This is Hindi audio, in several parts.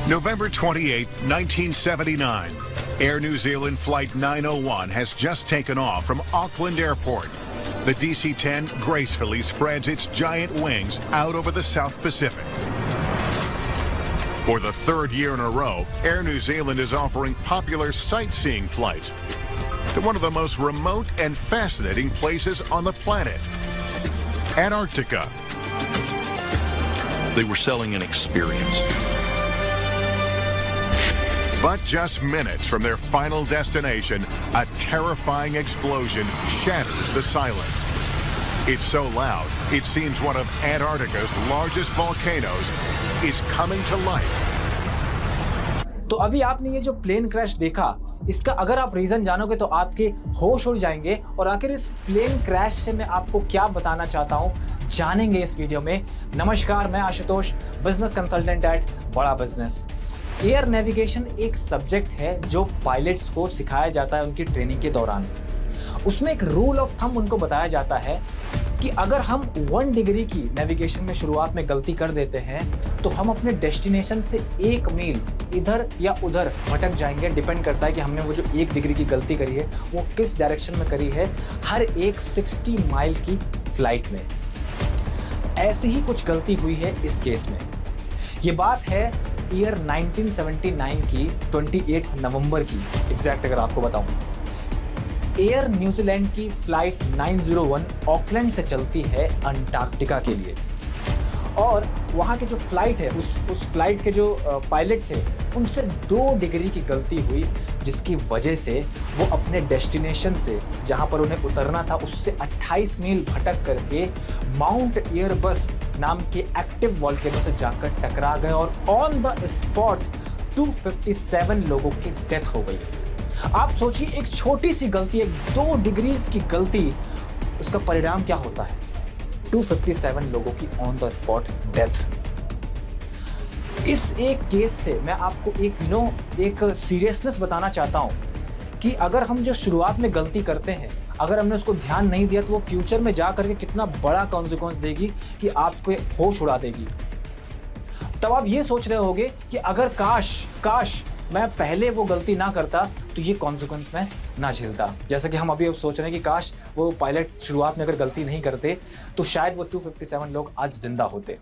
November 28, 1979. Air New Zealand Flight 901 has just taken off from Auckland Airport. The DC-10 gracefully spreads its giant wings out over the South Pacific. For the third year in a row, Air New Zealand is offering popular sightseeing flights to one of the most remote and fascinating places on the planet, Antarctica. They were selling an experience. But just minutes from their final destination, a terrifying explosion shatters the silence. It's so loud, it seems one of Antarctica's largest volcanoes is coming to life. तो अभी आपने ये जो प्लेन क्रैश देखा, इसका अगर आप रीजन जानोगे तो आपके होश उड़ जाएंगे। और आखिर इस प्लेन क्रैश से मैं आपको क्या बताना चाहता हूं, जानेंगे इस वीडियो में। नमस्कार, मैं आशुतोष, बिजनेस कंसल्टेंट एट बड़ा बिजनेस। एयर नेविगेशन एक सब्जेक्ट है जो पायलट्स को सिखाया जाता है उनकी ट्रेनिंग के दौरान। उसमें एक रूल ऑफ थंब उनको बताया जाता है कि अगर हम 1 डिग्री की नेविगेशन में शुरुआत में गलती कर देते हैं तो हम अपने डेस्टिनेशन से 1 मील इधर या उधर भटक जाएंगे। डिपेंड करता है कि हमने वो जो 1 डिग्री की गलती करी है वो किस डायरेक्शन में करी है, हर एक 60 माइल की फ्लाइट में। ऐसी ही कुछ गलती हुई है इस केस में। ये बात है ईयर 1979 की 28 नवंबर की, एग्जैक्ट अगर आपको बताऊं। एयर न्यूजीलैंड की फ्लाइट 901 ऑकलैंड से चलती है अंटार्कटिका के लिए। और वहाँ के जो फ्लाइट है उस फ्लाइट के जो पायलट थे उनसे 2 डिग्री की गलती हुई, जिसकी वजह से वो अपने डेस्टिनेशन से जहाँ पर उन्हें उतरना था उससे 28 मील भटक करके माउंट एयरबस नाम के एक्टिव वॉल्केनो से जाकर टकरा गए और ऑन द स्पॉट 257 लोगों की डेथ हो गई। आप सोचिए, एक छोटी सी गलती, एक 2 डिग्रीज की गलती, उसका परिणाम क्या होता है? 257 लोगों की ऑन द स्पॉट डेथ। इस एक केस से मैं आपको एक सीरियसनेस बताना चाहता हूं कि अगर हम जो शुरुआत में गलती करते हैं, अगर हमने उसको ध्यान नहीं दिया तो वो फ्यूचर में जा करके कितना बड़ा कॉन्सिक्वेंस देगी कि आपको होश उड़ा देगी। तब आप ये सोच रहे होंगे कि अगर काश मैं पहले वो गलती ना करता तो ये कॉन्सिक्वेंस मैं ना झेलता। जैसा कि हम अभी सोच रहे हैं कि काश वो पायलट शुरुआत में अगर गलती नहीं करते तो शायद वो 257 लोग आज जिंदा होते।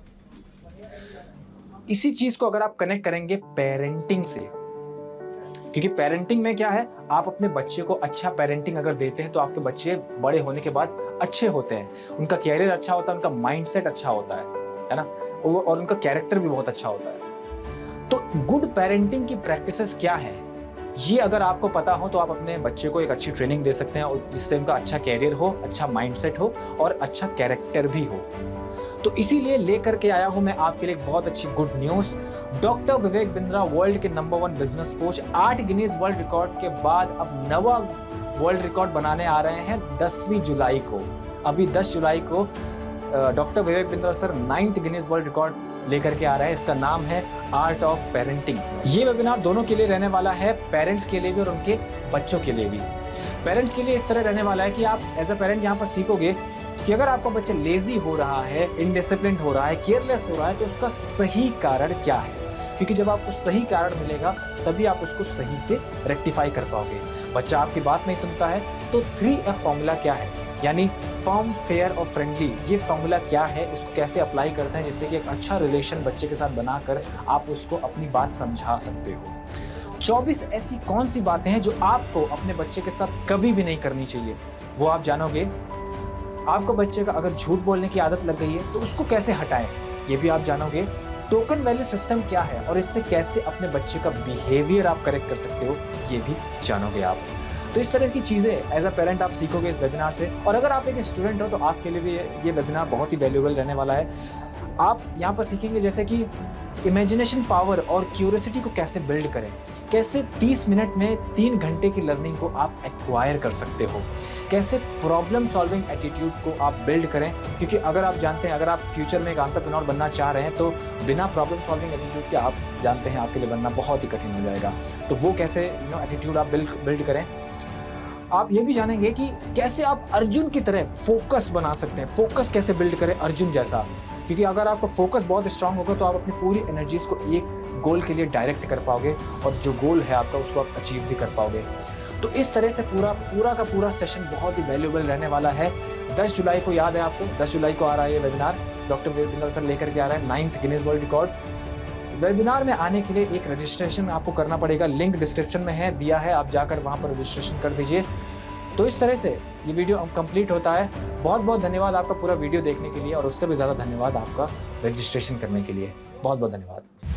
इसी चीज को अगर आप कनेक्ट करेंगे पेरेंटिंग से, क्योंकि पेरेंटिंग में क्या है, आप अपने बच्चे को अच्छा पेरेंटिंग अगर देते हैं तो आपके बच्चे बड़े होने के बाद अच्छे होते हैं, उनका कैरियर अच्छा होता है, उनका माइंडसेट अच्छा होता है ना, और उनका कैरेक्टर भी बहुत अच्छा होता है। तो गुड पेरेंटिंग की प्रैक्टिसेस क्या है, ये अगर आपको पता हो तो आप अपने बच्चे को एक अच्छी ट्रेनिंग दे सकते हैं और जिससे उनका अच्छा कैरियर हो, अच्छा माइंडसेट हो और अच्छा कैरेक्टर भी हो। तो इसीलिए लेकर के आया हूं मैं आपके लिए बहुत अच्छी good news. Doctor Vivek Bindra world के number 1 business coach 8 Guinness world record के बाद अब नवा वर्ल्ड रिकॉर्ड बनाने आ रहे हैं 10वीं जुलाई को। अभी 10 जुलाई को doctor Vivek Bindra sir 9th Guinness world record लेकर के आ रहे हैं। इसका नाम है आर्ट ऑफ पेरेंटिंग। ये वेबिनार दोनों के लिए रहने वाला है, पेरेंट्स के लिए भी और उनके बच्चों के लिए भी। पेरेंट्स के लिए इस तरह रहने वाला है कि आप एज अ पेरेंट यहाँ पर सीखोगे कि अगर आपका बच्चा लेजी हो रहा है, इनडिसिप्लिन हो रहा है, केयरलेस हो रहा है तो उसका सही कारण क्या है, क्योंकि जब आपको सही कारण मिलेगा तभी आप उसको सही से रेक्टिफाई कर पाओगे। बच्चा आपकी बात नहीं सुनता है तो 3F फॉर्मूला क्या है, यानी फर्म, फेयर और फ्रेंडली, ये फॉर्मूला क्या है, इसको कैसे अप्लाई करते हैं जिससे कि एक अच्छा रिलेशन बच्चे के साथ बनाकर आप उसको अपनी बात समझा सकते हो। 24 ऐसी कौन सी बातें हैं जो आपको अपने बच्चे के साथ कभी भी नहीं करनी चाहिए, वो आप जानोगे। आपको बच्चे का अगर झूठ बोलने की आदत लग गई है तो उसको कैसे हटाएं, ये भी आप जानोगे। टोकन वैल्यू सिस्टम क्या है और इससे कैसे अपने बच्चे का बिहेवियर आप करेक्ट कर सकते हो, ये भी जानोगे आप। तो इस तरह की चीज़ें एज अ पेरेंट आप सीखोगे इस वेबिनार से। और अगर आप एक स्टूडेंट हो तो आपके लिए भी ये वेबिनार बहुत ही वैल्यूएबल रहने वाला है। आप यहाँ पर सीखेंगे जैसे कि इमेजिनेशन पावर और क्यूरियोसिटी को कैसे बिल्ड करें, कैसे 30 मिनट में 3 घंटे की लर्निंग को आप एक्वायर कर सकते हो, कैसे प्रॉब्लम सॉल्विंग एटीट्यूड को आप बिल्ड करें, क्योंकि अगर आप जानते हैं अगर आप फ्यूचर में एक एंटरप्रेन्योर बनना चाह रहे हैं तो बिना प्रॉब्लम सॉल्विंग एटीट्यूड के आप जानते हैं आपके लिए बनना बहुत ही कठिन हो जाएगा। तो वो कैसे एटीट्यूड आप बिल्ड करें। आप ये भी जानेंगे कि कैसे आप अर्जुन की तरह फोकस बना सकते हैं, फोकस कैसे बिल्ड करें अर्जुन जैसा, क्योंकि अगर आपका फोकस बहुत स्ट्रांग होगा तो आप अपनी पूरी एनर्जीज को एक गोल के लिए डायरेक्ट कर पाओगे और जो गोल है आपका उसको आप अचीव भी कर पाओगे। तो इस तरह से पूरा का पूरा सेशन बहुत ही वैल्यूएबल रहने वाला है। 10 जुलाई को याद है आपको, 10 जुलाई को आ रहा है ये वेबिनार, डॉक्टर वेद बिंदल सर लेकर के आ रहा है 9th Guinness world record. Webinar में आने के लिए एक रजिस्ट्रेशन आपको करना पड़ेगा, लिंक डिस्क्रिप्शन में है, दिया है, आप जाकर वहाँ पर रजिस्ट्रेशन कर दीजिए। तो इस तरह से ये वीडियो कंप्लीट होता है। बहुत बहुत धन्यवाद आपका पूरा वीडियो देखने के लिए और उससे भी ज़्यादा धन्यवाद आपका रजिस्ट्रेशन करने के लिए। बहुत बहुत धन्यवाद।